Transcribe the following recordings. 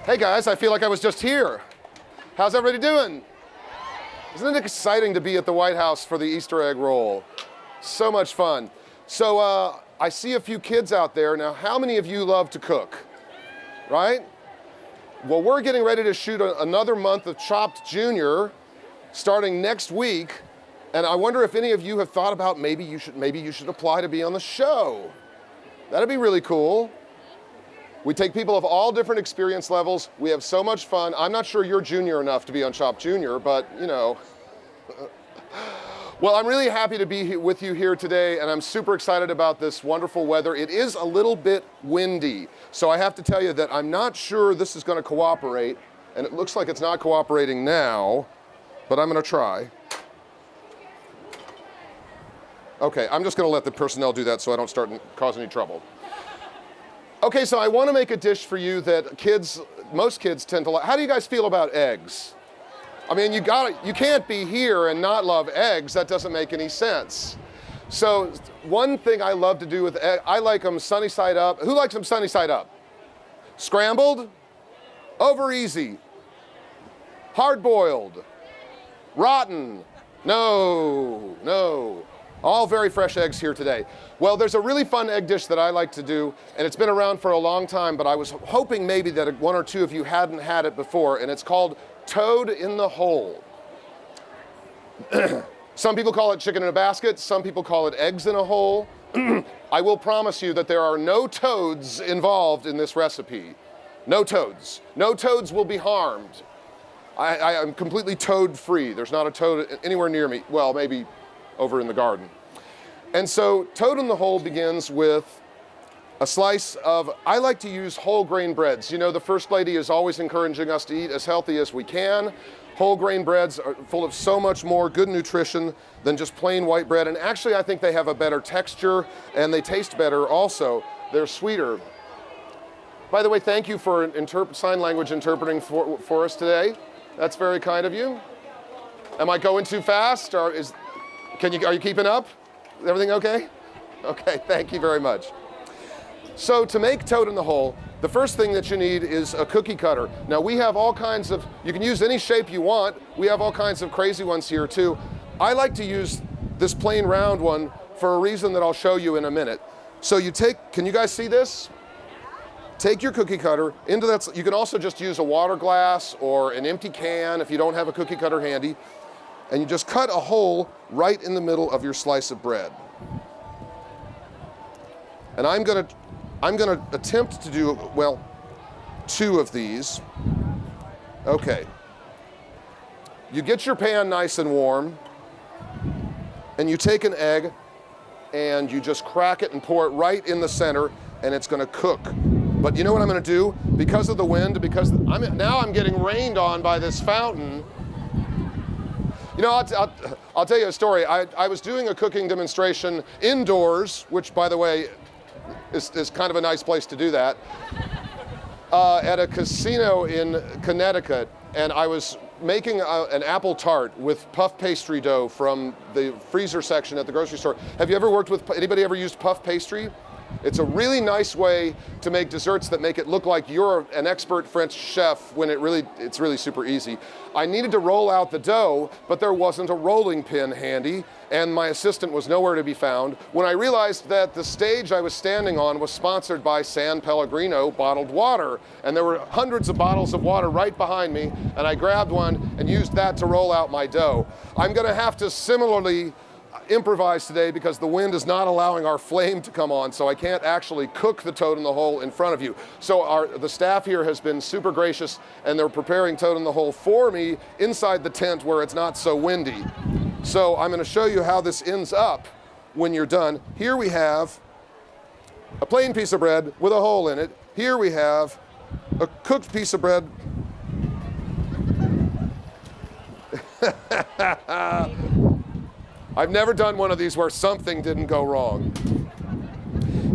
Hey guys, I feel like I was just here. How's everybody doing? Isn't it exciting to be at the White House for the Easter egg roll? So much fun. So I see a few kids out there. Now, how many of you love to cook? Right? Well, we're getting ready to shoot another month of Chopped Junior starting next week. And I wonder if any of you have thought about maybe you should apply to be on the show. That'd be really cool. We take people of all different experience levels. We have so much fun. I'm not sure you're junior enough to be on Chopped Junior, but you know. Well, I'm really happy to be with you here today, and I'm super excited about this wonderful weather. It is a little bit windy, so I have to tell you that I'm not sure this is going to cooperate, and it looks like it's not cooperating now, but I'm going to try. Okay, I'm just going to let the personnel do that so I don't start causing any trouble. Okay, so I want to make a dish for you that most kids tend to like. How do you guys feel about eggs? I mean, you can't be here and not love eggs. That doesn't make any sense. So one thing I love to do with eggs, I like them sunny side up. Who likes them sunny side up? Scrambled? Over easy? Hard boiled? Rotten? No. All very fresh eggs here today. Well, there's a really fun egg dish that I like to do, and it's been around for a long time, but I was hoping maybe that one or two of you hadn't had it before, and it's called toad in the hole. Some people call it chicken in a basket, some people call it eggs in a hole. I will promise you that there are no toads involved in this recipe. No toads. No toads will be harmed. I am completely toad free. There's not a toad anywhere near me. Well, maybe over in the garden. And so toad in the hole begins with a slice of, I like to use whole grain breads. You know, the First Lady is always encouraging us to eat as healthy as we can. Whole grain breads are full of so much more good nutrition than just plain white bread. And actually, I think they have a better texture and they taste better also. They're sweeter. By the way, thank you for sign language interpreting for us today. That's very kind of you. Am I going too fast? Or are you keeping up? Is everything okay? Okay, thank you very much. So to make toad in the hole, the first thing that you need is a cookie cutter. Now we have all kinds of, you can use any shape you want. We have all kinds of crazy ones here too. I like to use this plain round one for a reason that I'll show you in a minute. So can you guys see this? Take your cookie cutter into that. You can also just use a water glass or an empty can if you don't have a cookie cutter handy. And you just cut a hole right in the middle of your slice of bread. And I'm gonna attempt to do, well, 2 of these. Okay. You get your pan nice and warm, and you take an egg, and you just crack it and pour it right in the center, and it's gonna cook. But you know what I'm gonna do? Because of the wind, now I'm getting rained on by this fountain. You know, I'll tell you a story. I was doing a cooking demonstration indoors, which, by the way, is kind of a nice place to do that, at a casino in Connecticut, and I was making an apple tart with puff pastry dough from the freezer section at the grocery store. Have you ever anybody ever used puff pastry? It's a really nice way to make desserts that make it look like you're an expert French chef when it's really super easy. I needed to roll out the dough, but there wasn't a rolling pin handy, and my assistant was nowhere to be found. When I realized that the stage I was standing on was sponsored by San Pellegrino bottled water, and there were hundreds of bottles of water right behind me, and I grabbed one and used that to roll out my dough. I'm gonna have to similarly improvise today because the wind is not allowing our flame to come on, so I can't actually cook the toad in the hole in front of you. So the staff here has been super gracious, and they're preparing toad in the hole for me inside the tent where it's not so windy. So I'm gonna show you how this ends up when you're done. Here we have a plain piece of bread with a hole in it. Here we have a cooked piece of bread. I've never done one of these where something didn't go wrong.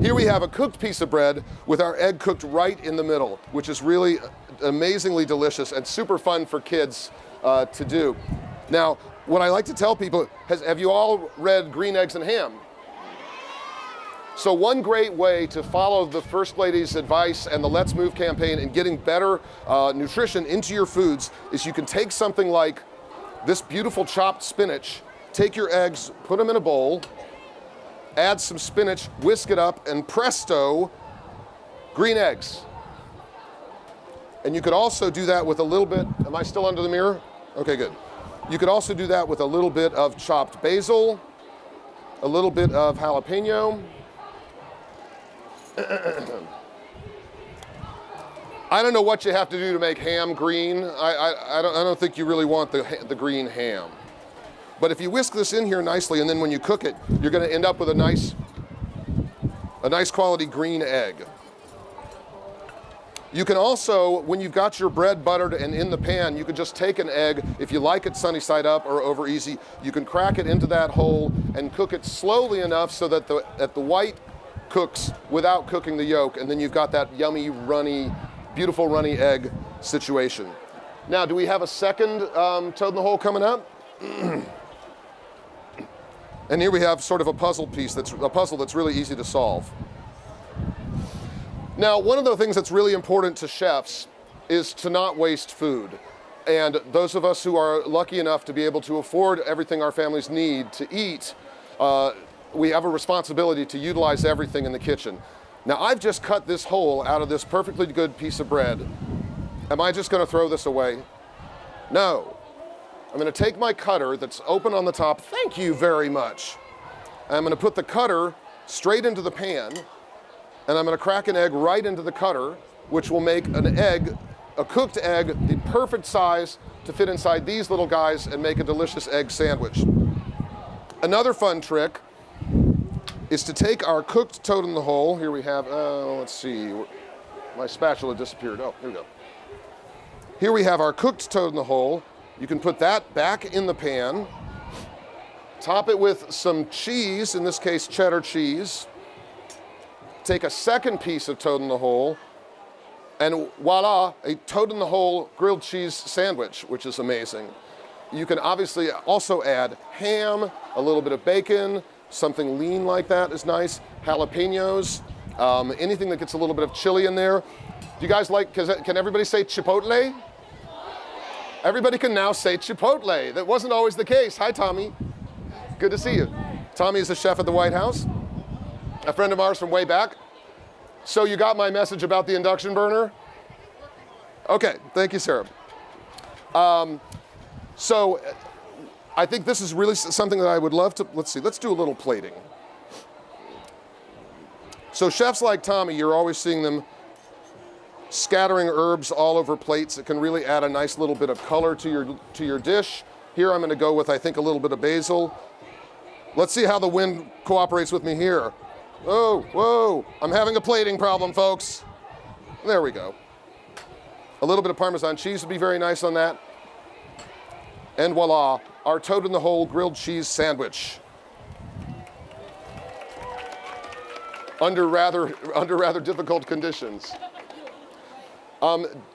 Here we have a cooked piece of bread with our egg cooked right in the middle, which is really amazingly delicious and super fun for kids to do. Now, what I like to tell people, have you all read Green Eggs and Ham? So one great way to follow the First Lady's advice and the Let's Move campaign and getting better nutrition into your foods is you can take something like this beautiful chopped spinach, take your eggs, put them in a bowl, add some spinach, whisk it up, and presto, green eggs. And you could also do that with a little bit, am I still under the mirror? Okay, good. You could also do that with a little bit of chopped basil, a little bit of jalapeno. I don't know what you have to do to make ham green. I don't think you really want the green ham. But if you whisk this in here nicely, and then when you cook it, you're gonna end up with a nice quality green egg. You can also, when you've got your bread buttered and in the pan, you can just take an egg, if you like it sunny side up or over easy, you can crack it into that hole and cook it slowly enough so that the white cooks without cooking the yolk, and then you've got that yummy, runny, beautiful runny egg situation. Now, do we have a second toad in the hole coming up? And here we have sort of a puzzle that's really easy to solve. Now, one of the things that's really important to chefs is to not waste food. And those of us who are lucky enough to be able to afford everything our families need to eat, we have a responsibility to utilize everything in the kitchen. Now, I've just cut this hole out of this perfectly good piece of bread. Am I just gonna throw this away? No. I'm gonna take my cutter that's open on the top, thank you very much. I'm gonna put the cutter straight into the pan, and I'm gonna crack an egg right into the cutter, which will make an egg, a cooked egg, the perfect size to fit inside these little guys and make a delicious egg sandwich. Another fun trick is to take our cooked toad in the hole. Here we have, let's see, my spatula disappeared. Oh, here we go. Here we have our cooked toad in the hole. You can put that back in the pan, top it with some cheese, in this case cheddar cheese, take a second piece of toad in the hole, and voila, a toad in the hole grilled cheese sandwich, which is amazing. You can obviously also add ham, a little bit of bacon, something lean like that is nice, jalapenos, anything that gets a little bit of chili in there. Do you guys like, can everybody say chipotle? Everybody can now say chipotle. That wasn't always the case. Hi, Tommy. Good to see you. Tommy is the chef at the White House, a friend of ours from way back. So you got my message about the induction burner? Okay, thank you, Sarah. So I think this is really something that I would love to, let's do a little plating. So chefs like Tommy, you're always seeing them scattering herbs all over plates. It can really add a nice little bit of color to your dish. Here I'm gonna go with, I think, a little bit of basil. Let's see how the wind cooperates with me here. Oh, whoa, I'm having a plating problem, folks. There we go. A little bit of Parmesan cheese would be very nice on that. And voila, our toad in the hole grilled cheese sandwich. Under rather difficult conditions.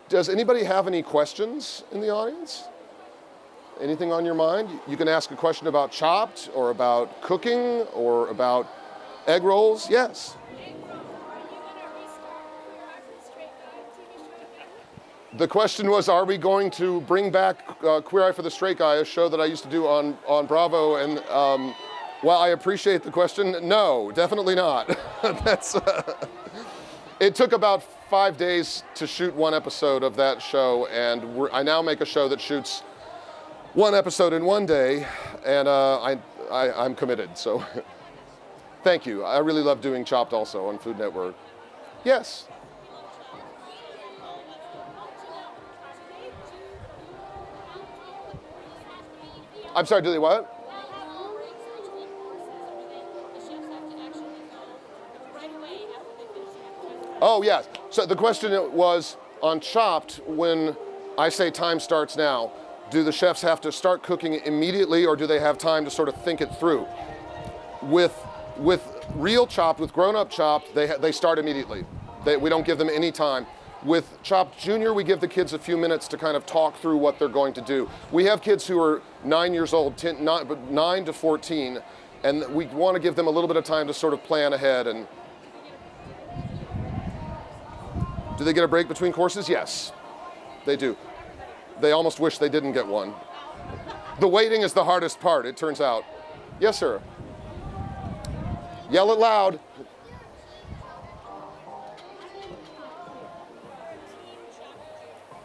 Does anybody have any questions in the audience? Anything on your mind? You can ask a question about Chopped, or about cooking, or about egg rolls. Yes? The question was, are we going to bring back Queer Eye for the Straight Guy, a show that I used to do on Bravo? And while I appreciate the question, no, definitely not. It took about 5 days to shoot one episode of that show, and I now make a show that shoots one episode in one day, and I'm committed, so thank you. I really love doing Chopped also on Food Network. Yes? I'm sorry, do they what? Oh, yes. So the question was, on Chopped, when I say time starts now, do the chefs have to start cooking immediately, or do they have time to sort of think it through? With real Chopped, with grown-up Chopped, they start immediately. We don't give them any time. With Chopped Junior, we give the kids a few minutes to kind of talk through what they're going to do. We have kids who are 9 years old, 9 to 14, And we want to give them a little bit of time to sort of plan ahead. And do they get a break between courses? Yes, they do. They almost wish they didn't get one. The waiting is the hardest part, it turns out. Yes, sir. Yell it loud.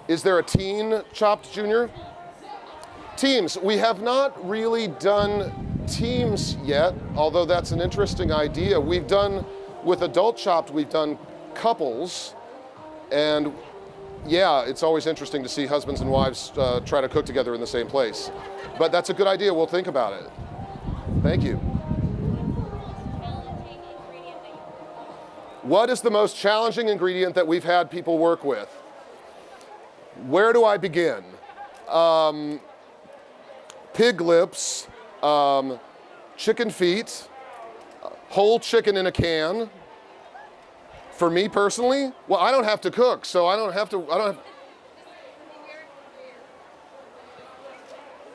Is there a teen Chopped Junior? Teams, we have not really done teams yet, although that's an interesting idea. We've done, with adult Chopped, we've done couples, and yeah, it's always interesting to see husbands and wives try to cook together in the same place. But that's a good idea, we'll think about it. Thank you. What is the most challenging ingredient that we've had people work with? Where do I begin? Pig lips, chicken feet, whole chicken in a can. For me personally, well, I don't have to cook, so I don't have.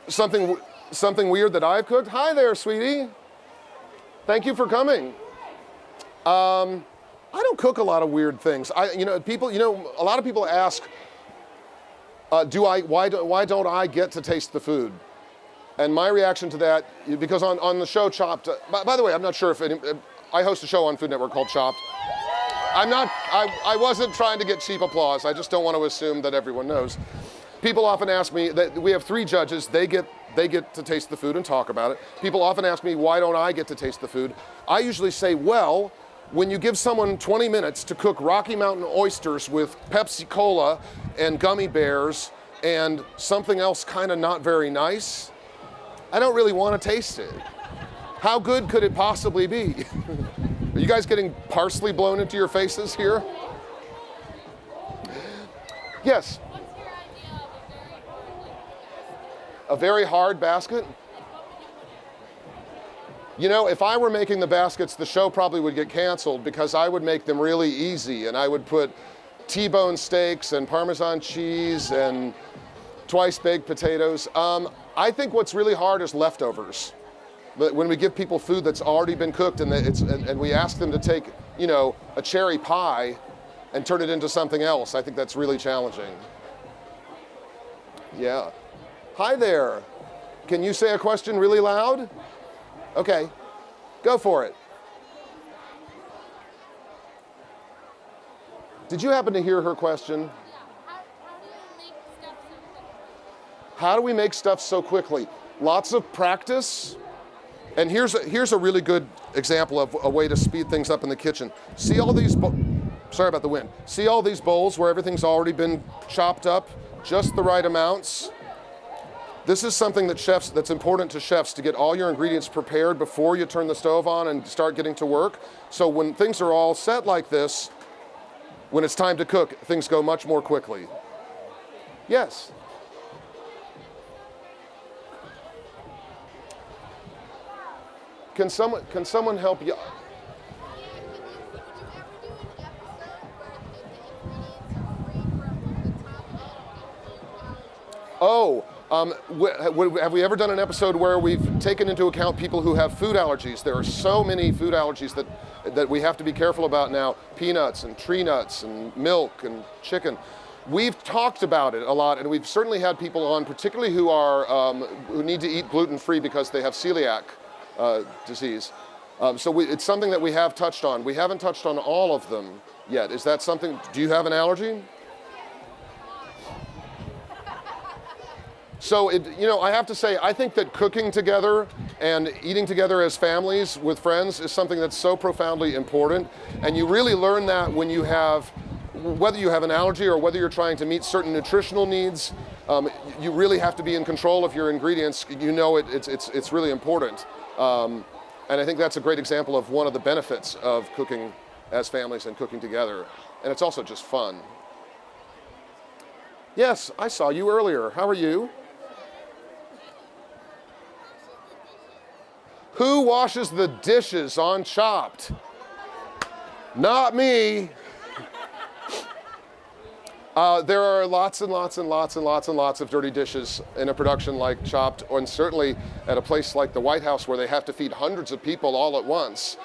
Something weird that I've cooked? Hi there, sweetie. Thank you for coming. I don't cook a lot of weird things. A lot of people ask, why don't I get to taste the food? And my reaction to that, because on the show Chopped, by the way, I'm not sure if I host a show on Food Network called Chopped. I wasn't trying to get cheap applause. I just don't want to assume that everyone knows. People often ask me that we have 3 judges. They get to taste the food and talk about it. People often ask me, why don't I get to taste the food? I usually say, well, when you give someone 20 minutes to cook Rocky Mountain oysters with Pepsi Cola and gummy bears and something else kind of not very nice, I don't really want to taste it. How good could it possibly be? Are you guys getting parsley blown into your faces here? Yes? What's your idea of A very hard basket? You know, if I were making the baskets, the show probably would get canceled because I would make them really easy and I would put T-bone steaks and Parmesan cheese and twice baked potatoes. I think what's really hard is leftovers. But when we give people food that's already been cooked and we ask them to take, a cherry pie and turn it into something else, I think that's really challenging. Yeah. Hi there. Can you say a question really loud? Okay, go for it. Did you happen to hear her question? How do we make stuff so quickly? Lots of practice. And here's a really good example of a way to speed things up in the kitchen. See all these, sorry about the wind. See all these bowls where everything's already been chopped up, just the right amounts? This is something that's important to chefs, to get all your ingredients prepared before you turn the stove on and start getting to work. So when things are all set like this, when it's time to cook, things go much more quickly. Yes? Can someone help you? Oh, have we ever done an episode where we've taken into account people who have food allergies? There are so many food allergies that we have to be careful about now. Peanuts and tree nuts and milk and chicken. We've talked about it a lot, and we've certainly had people on, particularly who need to eat gluten-free because they have celiac disease. So it's something that we have touched on. We haven't touched on all of them yet. Is that something? Do you have an allergy? So, I have to say, I think that cooking together and eating together as families with friends is something that's so profoundly important. And you really learn that when you have, whether you have an allergy or whether you're trying to meet certain nutritional needs, you really have to be in control of your ingredients. It's really important. And I think that's a great example of one of the benefits of cooking as families and cooking together. And it's also just fun. Yes, I saw you earlier. How are you? Who washes the dishes on Chopped? Not me. There are lots and lots and lots and lots and lots of dirty dishes in a production like Chopped, and certainly at a place like the White House where they have to feed hundreds of people all at once.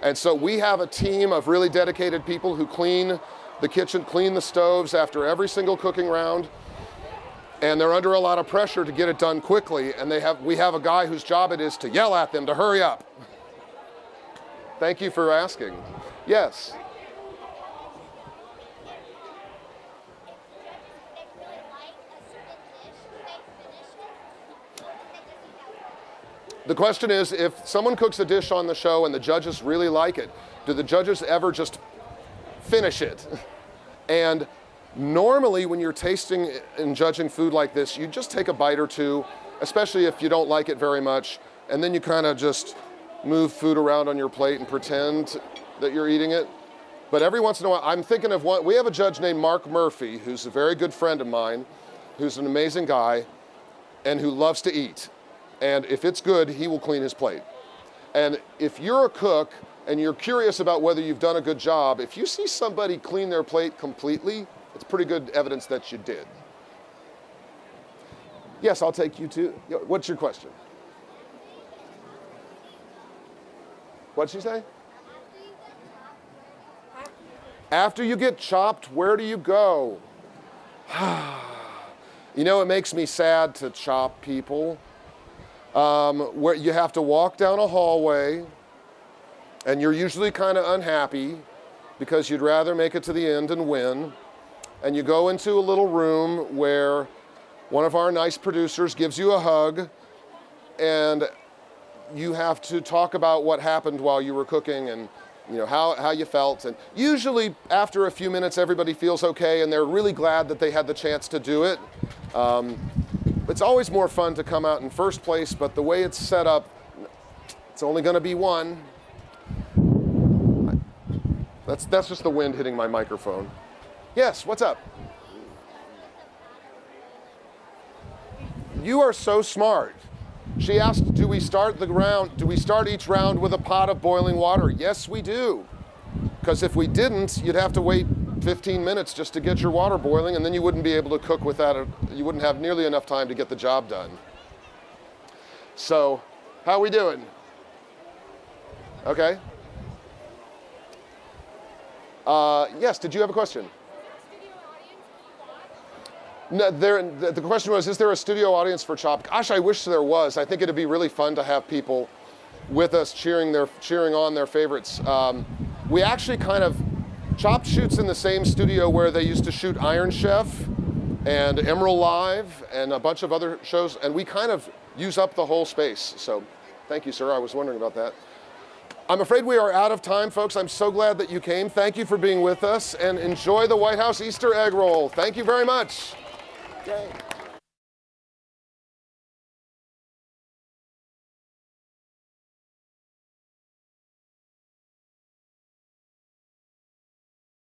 And so we have a team of really dedicated people who clean the kitchen, clean the stoves after every single cooking round. And they're under a lot of pressure to get it done quickly. And we have a guy whose job it is to yell at them to hurry up. Thank you for asking. Yes? The question is, if someone cooks a dish on the show and the judges really like it, do the judges ever just finish it? And normally when you're tasting and judging food like this, you just take a bite or two, especially if you don't like it very much, and then you kind of just move food around on your plate and pretend that you're eating it. But every once in a while, I'm thinking of one, we have a judge named Mark Murphy, who's a very good friend of mine, who's an amazing guy, and who loves to eat. And if it's good, he will clean his plate. And if you're a cook and you're curious about whether you've done a good job, if you see somebody clean their plate completely, it's pretty good evidence that you did. Yes, I'll take you to, what's your question? What'd she say? After you get chopped, where do you go? You know, it makes me sad to chop people. Where you have to walk down a hallway, and you're usually kind of unhappy because you'd rather make it to the end and win. And you go into a little room where one of our nice producers gives you a hug, and you have to talk about what happened while you were cooking and how you felt. And usually after a few minutes, everybody feels okay and they're really glad that they had the chance to do it. It's always more fun to come out in first place, but the way it's set up, it's only going to be one. That's just the wind hitting my microphone. Yes, what's up? You are so smart. She asked, do we start each round with a pot of boiling water? Yes, we do. Because if we didn't, you'd have to wait 15 minutes just to get your water boiling, and then you wouldn't be able to cook without it. You wouldn't have nearly enough time to get the job done. So, how are we doing? Okay. Yes, did you have a question? No, the question was, is there a studio audience for Chopped? Gosh, I wish there was. I think it'd be really fun to have people with us cheering on their favorites. We actually Chopped shoots in the same studio where they used to shoot Iron Chef and Emerald Live and a bunch of other shows, and we kind of use up the whole space. So thank you, sir. I was wondering about that. I'm afraid we are out of time, folks. I'm so glad that you came. Thank you for being with us, and enjoy the White House Easter egg roll. Thank you very much. Yay.